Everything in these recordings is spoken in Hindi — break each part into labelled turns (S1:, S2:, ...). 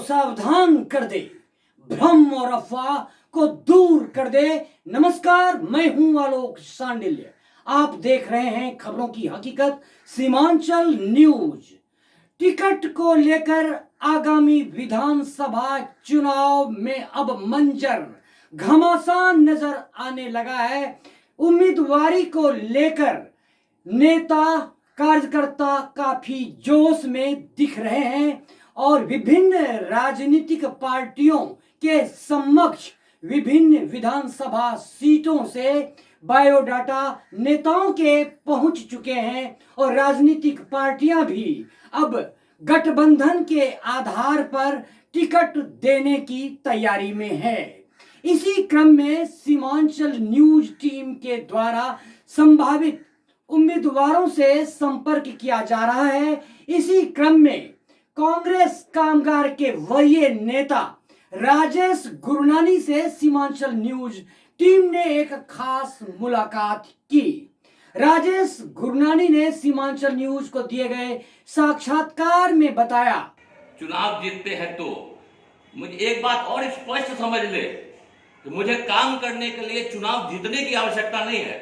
S1: सावधान कर दे, भ्रम और अफवाह को दूर कर दे। नमस्कार, मैं हूं आलोक सांडिल्य। आप देख रहे हैं खबरों की हकीकत सीमांचल न्यूज। टिकट को लेकर आगामी विधानसभा चुनाव में अब मंजर घमासान नजर आने लगा है। उम्मीदवारी को लेकर नेता कार्यकर्ता काफी जोश में दिख रहे हैं और विभिन्न राजनीतिक पार्टियों के समक्ष विभिन्न विधानसभा सीटों से बायोडाटा नेताओं के पहुंच चुके हैं और राजनीतिक पार्टियां भी अब गठबंधन के आधार पर टिकट देने की तैयारी में है। इसी क्रम में सीमांचल न्यूज टीम के द्वारा संभावित उम्मीदवारों से संपर्क किया जा रहा है। इसी क्रम में कांग्रेस कामगार के वरीय नेता राजेश गुरनानी से सीमांचल न्यूज टीम ने एक खास मुलाकात की। राजेश गुरनानी ने सीमांचल न्यूज को दिए गए साक्षात्कार में बताया,
S2: चुनाव जीतते हैं तो मुझे एक बात और स्पष्ट समझ ले कि मुझे काम करने के लिए चुनाव जीतने की आवश्यकता नहीं है,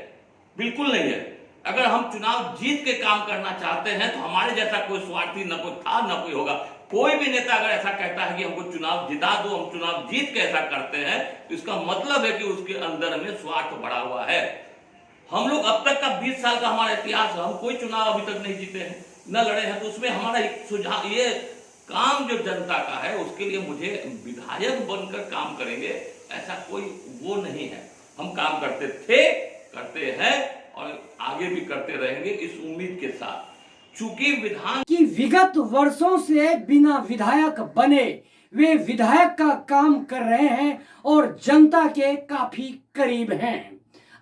S2: बिल्कुल नहीं है। अगर हम चुनाव जीत के काम करना चाहते हैं तो हमारे जैसा कोई स्वार्थी न कोई था न कोई होगा। कोई भी नेता अगर ऐसा कहता है कि हमको चुनाव जिता दो, हम चुनाव जीत के ऐसा करते हैं, तो इसका मतलब है कि उसके अंदर में स्वार्थ बढ़ा हुआ है। हम लोग अब तक का 20 साल का हमारा इतिहास है, हम कोई चुनाव अभी तक नहीं जीते हैं, न लड़े हैं। तो उसमें हमारा एक सुझाव, ये काम जो जनता का है उसके लिए मुझे विधायक बनकर काम करेंगे ऐसा कोई वो नहीं है। हम काम करते थे, करते हैं और आगे भी करते रहेंगे इस उम्मीद के साथ। चूंकि विधान
S1: की विगत वर्षों से बिना विधायक बने वे विधायक का काम कर रहे हैं और जनता के काफी करीब हैं।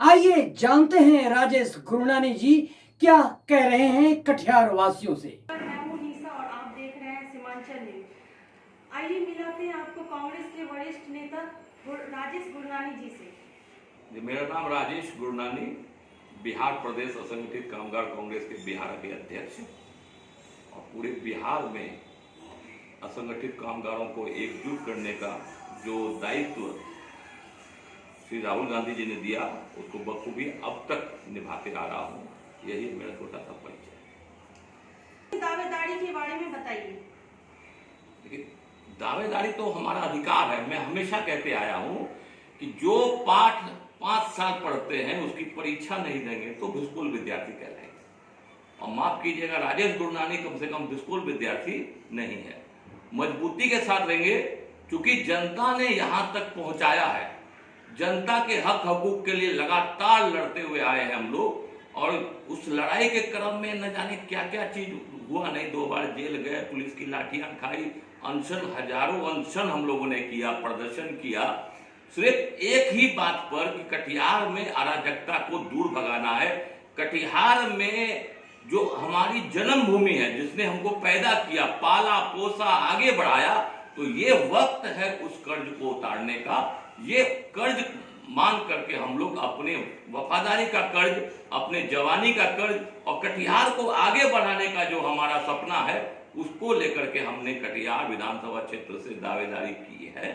S1: आइए जानते हैं राजेश गुरनानी जी क्या कह रहे हैं कटिहार वासियों से।
S3: मैं हूं नीसा और आप देख रहे हैं सीमांचल न्यूज। आइए मिलाते हैं आपको कांग्रेस के वरिष्ठ नेता राजेश गुरनानी जी से।
S2: मेरा नाम राजेश गुरनानी, बिहार प्रदेश असंगठित कामगार कांग्रेस के बिहार के अध्यक्ष और पूरे बिहार में असंगठित कामगारों को एकजुट करने का जो दायित्व श्री राहुल गांधी जी ने दिया उसको बखूबी अब तक निभाते आ रहा हूँ। यही मेरा छोटा सा परिचय।
S3: दावेदारी के बारे में बताइए।
S2: देखिए, दावेदारी तो हमारा अधिकार है। मैं हमेशा कहते आया हूँ कि जो पाठ 5 साल पढ़ते हैं उसकी परीक्षा नहीं देंगे तो बिल्कुल विद्यार्थी कहलाएंगे। और माफ कीजिएगा, राजेश गुरनानी कम से कम बिल्कुल विद्यार्थी नहीं है। मजबूती के साथ रहेंगे क्योंकि जनता ने यहाँ तक पहुँचाया है। जनता के हक हकूक के लिए लगातार लड़ते हुए आए हैं हम लोग और उस लड़ाई के क्रम में न जाने क्या क्या चीज हुआ नहीं। 2 बार जेल गए, पुलिस की लाठियां खाई, अनशन, हजारों अनशन हम लोगों ने किया, प्रदर्शन किया, सिर्फ एक ही बात पर कि कटिहार में अराजकता को दूर भगाना है। कटिहार में जो हमारी जन्मभूमि है, जिसने हमको पैदा किया, पाला पोसा, आगे बढ़ाया, तो ये वक्त है उस कर्ज को उतारने का। ये कर्ज मान करके हम लोग अपने वफादारी का कर्ज, अपने जवानी का कर्ज और कटिहार को आगे बढ़ाने का जो हमारा सपना है उसको लेकर के हमने कटिहार विधानसभा क्षेत्र से दावेदारी की है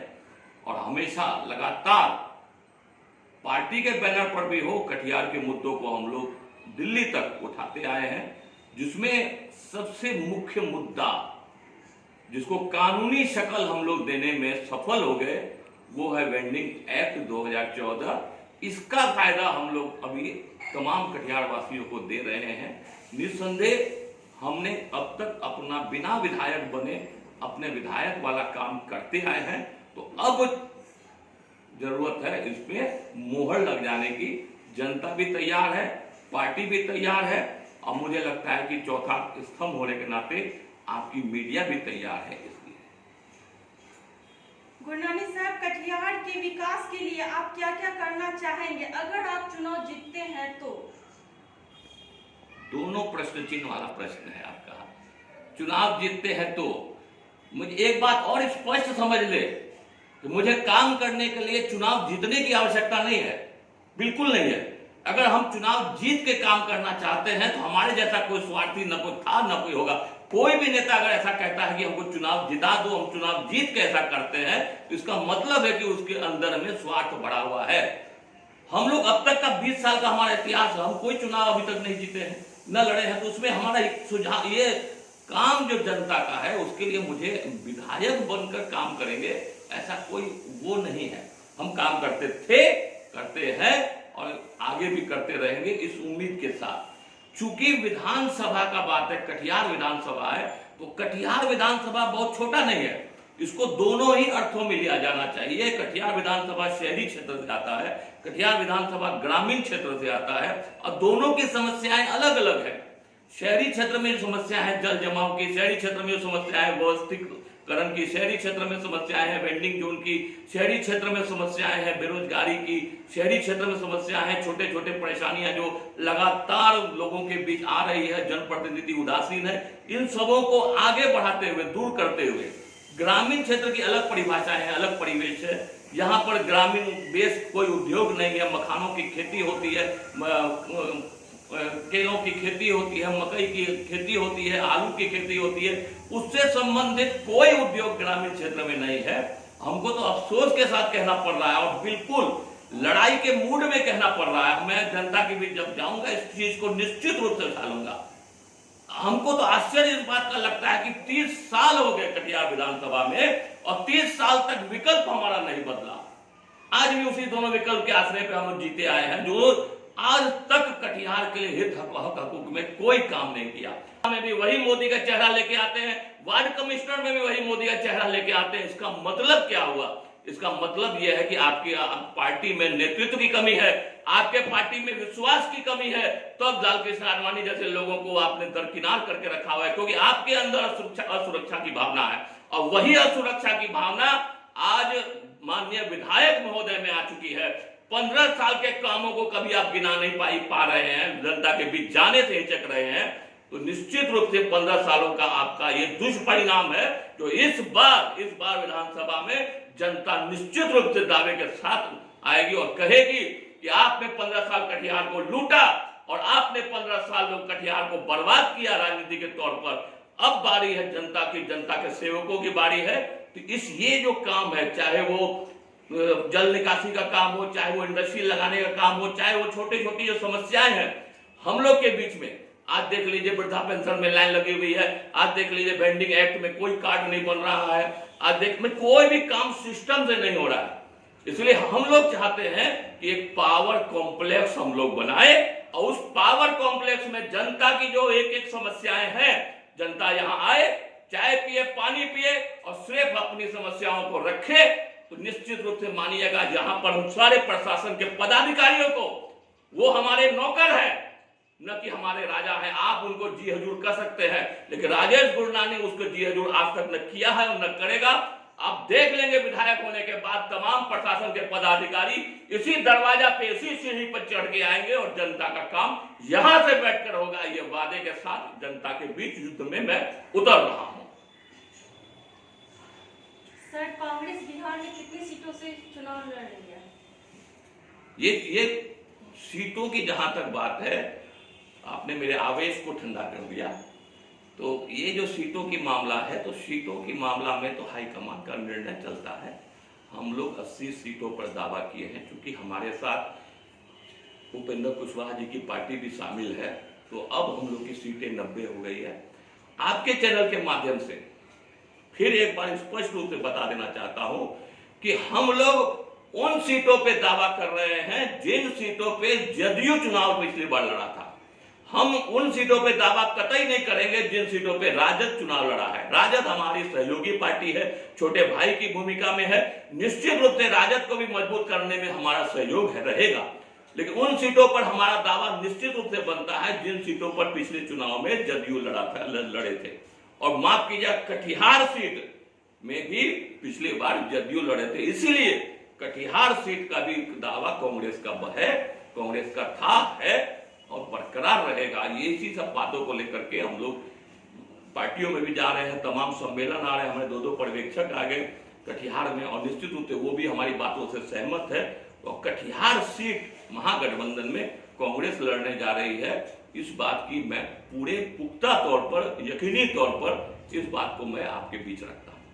S2: और हमेशा लगातार पार्टी के बैनर पर भी हो, कटिहार के मुद्दों को हम लोग दिल्ली तक उठाते आए हैं। जिसमें सबसे मुख्य मुद्दा जिसको कानूनी शक्ल हम लोग देने में सफल हो गए वो है वेंडिंग एक्ट 2014। इसका फायदा हम लोग अभी तमाम कटिहार वासियों को दे रहे हैं। निस्संदेह हमने अब तक अपना बिना विधायक बने अपने विधायक वाला काम करते आए हैं, तो अब जरूरत है इसमें मोहर लग जाने की। जनता भी तैयार है, पार्टी भी तैयार है और मुझे लगता है कि चौथा स्तंभ होने के नाते आपकी मीडिया भी तैयार है। इसलिए
S3: गुरनानी साहब, कटिहार के विकास के लिए आप क्या क्या करना चाहेंगे अगर आप चुनाव जीतते हैं तो?
S2: दोनों प्रश्न चिन्ह वाला प्रश्न है आपका। चुनाव जीतते हैं तो मुझे एक बात और स्पष्ट समझ ले कि मुझे काम करने के लिए चुनाव जीतने की आवश्यकता नहीं है, बिल्कुल नहीं है। अगर हम चुनाव जीत के काम करना चाहते हैं तो हमारे जैसा कोई स्वार्थी न कोई था न कोई होगा। कोई भी नेता अगर ऐसा कहता है कि हमको चुनाव जिता दो, हम चुनाव जीत के ऐसा करते हैं, तो इसका मतलब है कि उसके अंदर में स्वार्थ बढ़ा हुआ है। हम लोग अब तक का 20 साल का हमारा इतिहास है, हम कोई चुनाव अभी तक नहीं जीते हैं, न लड़े हैं, तो उसमें हमारा एक सुझाव, ये काम जो जनता का है उसके लिए मुझे विधायक बनकर काम करेंगे ऐसा कोई वो नहीं है। हम काम करते थे, करते हैं और आगे भी करते रहेंगे इस उम्मीद के साथ। चूंकि विधानसभा का बात है, कटिहार विधानसभा है, तो कटिहार विधानसभा बहुत छोटा नहीं है, इसको दोनों ही अर्थों में लिया जाना चाहिए। कटिहार विधानसभा शहरी क्षेत्र से आता है, कटिहार विधानसभा ग्रामीण क्षेत्र से आता है, और दोनों की समस्याएं अलग अलग है। शहरी क्षेत्र में जो समस्या है जल जमाव की, शहरी क्षेत्र में जो समस्या है व्यवस्थितीकरण की, शहरी क्षेत्र में समस्याएं हैं वेंडिंग जोन की, शहरी क्षेत्र में समस्याएं हैं बेरोजगारी की, शहरी क्षेत्र में समस्याएं हैं छोटे छोटे परेशानियां जो लगातार लोगों के बीच आ रही है, जनप्रतिनिधि उदासीन है, इन सबों को आगे बढ़ाते हुए, दूर करते हुए ग्रामीण क्षेत्र की अलग परिभाषाएं हैं, अलग परिवेश है। यहाँ पर ग्रामीण बेस कोई उद्योग नहीं है, मखानों की खेती होती है, केलों की खेती होती है, मकई की खेती होती है, आलू की खेती होती है, उससे संबंधित कोई उद्योग ग्रामीण क्षेत्र में नहीं है। हमको तो अफसोस के साथ कहना पड़ रहा है और बिल्कुल लड़ाई के मूड में कहना पड़ रहा है। मैं जनता के बीच जब जाऊंगा इस चीज को निश्चित रूप से उछालूंगा। हमको तो आश्चर्य इस बात का लगता है कि 30 साल हो गए कटिहार विधानसभा में और 30 साल तक विकल्प हमारा नहीं बदला। आज भी उसी दोनों विकल्प के आश्रय पे हम लोग जीते आए हैं, जो आज तक कटिहार के लिए हित हकूक में कोई काम नहीं किया। में भी वही मोदी का चेहरा लेके आते हैं, वार्ड कमिश्नर में भी वही मोदी का चेहरा लेके आते हैं। इसका मतलब क्या हुआ? इसका मतलब यह है कि आपकी पार्टी में नेतृत्व की कमी है, आपके पार्टी में विश्वास की कमी है। तो अब लाल कृष्ण आडवाणी जैसे लोगों को आपने दरकिनार करके रखा हुआ है, क्योंकि आपके अंदर असुरक्षा की भावना है, और वही असुरक्षा की भावना आज माननीय विधायक महोदय में आ चुकी है। 15 साल के कामों को कभी आप गिना नहीं पा रहे हैं, जनता के बीच जाने से हिचक रहे हैं, तो निश्चित रूप से 15 सालों का आपका ये दुष्परिणाम है, जो इस बार विधानसभा में जनता निश्चित रूप से दावे के साथ आएगी और कहेगी कि आपने 15 साल कटिहार को लूटा और आपने 15 साल लोग कटिहार को बर्बाद किया राजनीति के तौर पर। अब बारी है जनता की, जनता के सेवकों की बारी है। तो ये जो काम है, चाहे वो जल निकासी का काम हो, चाहे वो इंडस्ट्री लगाने का काम हो, चाहे वो छोटी छोटी जो समस्याएं हैं हम लोग के बीच में, आज देख लीजिए वृद्धा पेंशन में लाइन लगी हुई है, आज देख लीजिए वेंडिंग एक्ट में कोई कार्ड नहीं बन रहा है, आज देख में कोई भी काम सिस्टम से नहीं हो रहा है। इसलिए हम लोग चाहते हैं कि एक पावर कॉम्प्लेक्स हम लोग बनाए और उस पावर कॉम्प्लेक्स में जनता की जो एक एक समस्याएं हैं, जनता यहाँ आए, चाय पिए, पानी पिए और सिर्फ अपनी समस्याओं को रखे। तो निश्चित रूप से मानिएगा, जहां पर हम सारे प्रशासन के पदाधिकारियों को, वो हमारे नौकर हैं, न कि हमारे राजा हैं। आप उनको जी हजूर कर सकते हैं, लेकिन राजेश गुरनानी ने उसको जी हजूर आज तक न किया है और न करेगा। आप देख लेंगे विधायक होने के बाद तमाम प्रशासन के पदाधिकारी इसी दरवाजा पे, इसी सीढ़ी पर चढ़ के आएंगे और जनता का काम यहां से बैठकर होगा। ये वादे के साथ जनता के बीच युद्ध में मैं उतर रहा हूं।
S3: सर, कांग्रेस बिहार में कितनी सीटों से चुनाव लड़ रही है?
S2: ये सीटों की जहां तक बात है, आपने मेरे आवेश को ठंडा कर दिया। तो ये जो सीटों की मामला है, तो सीटों की मामला में तो हाईकमान का निर्णय चलता है। हम लोग 80 सीटों पर दावा किए हैं, क्योंकि हमारे साथ उपेंद्र कुशवाहा जी की पार्टी भी शामिल है, तो अब हम लोग की सीटें 90 हो गई है। आपके चैनल के माध्यम से फिर एक बार स्पष्ट रूप से बता देना चाहता हूं कि हम लोग उन सीटों पे दावा कर रहे हैं जिन सीटों पे जदयू चुनाव पिछली बार लड़ा था। हम उन सीटों पे दावा कतई नहीं करेंगे जिन सीटों पे राजद चुनाव लड़ा है। राजद हमारी सहयोगी पार्टी है, छोटे भाई की भूमिका में है। निश्चित रूप से राजद को भी मजबूत करने में हमारा सहयोग रहेगा, लेकिन उन सीटों पर हमारा दावा निश्चित रूप से बनता है जिन सीटों पर पिछले चुनाव में जदयू लड़े थे। और माफ कीजिए, कटिहार सीट में भी पिछली बार जदयू लड़े थे, इसीलिए कटिहार सीट का भी दावा कांग्रेस का है, कांग्रेस का था, है और बरकरार रहेगा। ये इसी सब बातों को लेकर के हम लोग पार्टियों में भी जा रहे हैं, तमाम सम्मेलन आ रहे हैं, हमारे 2 पर्यवेक्षक आ गए कटिहार में, और निश्चित रूप से वो भी हमारी बातों से सहमत है और कटिहार सीट महागठबंधन में कांग्रेस लड़ने जा रही है, इस बात की मैं पूरे पुख्ता तौर पर, यकीनी तौर पर इस बात को मैं आपके बीच रखता हूं।